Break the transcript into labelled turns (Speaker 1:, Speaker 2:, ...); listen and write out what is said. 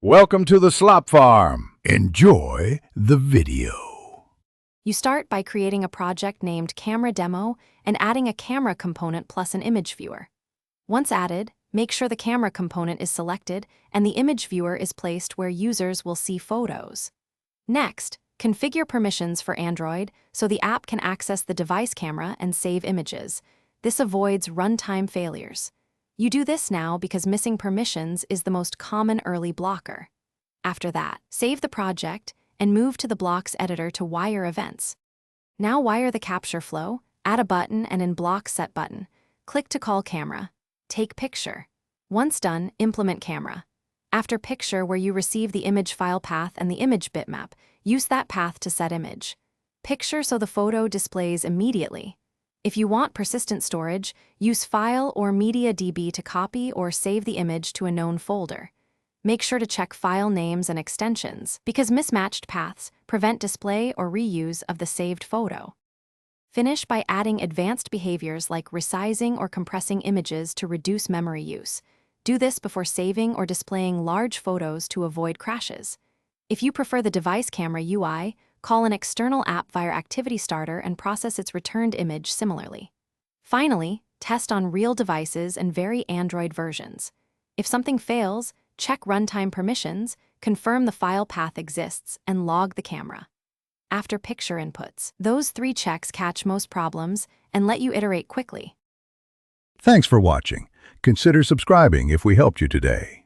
Speaker 1: Welcome to the Slop Farm. Enjoy the video.
Speaker 2: You start by creating a project named Camera Demo and adding a camera component plus an image viewer. Once added, make sure the camera component is selected and the image viewer is placed where users will see photos. Next, configure permissions for Android so the app can access the device camera and save images. This avoids runtime failures. You do this now because missing permissions is the most common early blocker. After that, save the project and move to the Blocks editor to wire events. Now wire the capture flow, add a button, and in Block Set button, click to call camera. Take picture. Once done, implement camera. After picture, where you receive the image file path and the image bitmap, use that path to set image. Picture so the photo displays immediately. If you want persistent storage, use File or MediaDB to copy or save the image to a known folder. Make sure to check file names and extensions, because mismatched paths prevent display or reuse of the saved photo. Finish by adding advanced behaviors like resizing or compressing images to reduce memory use. Do this before saving or displaying large photos to avoid crashes. If you prefer the device camera UI, call an external app via Activity Starter and process its returned image similarly. Finally, test on real devices and vary Android versions. If something fails, check runtime permissions, confirm the file path exists, and log the camera. After picture inputs, those 3 checks catch most problems and let you iterate quickly.
Speaker 1: Thanks for watching. Consider subscribing if we helped you today.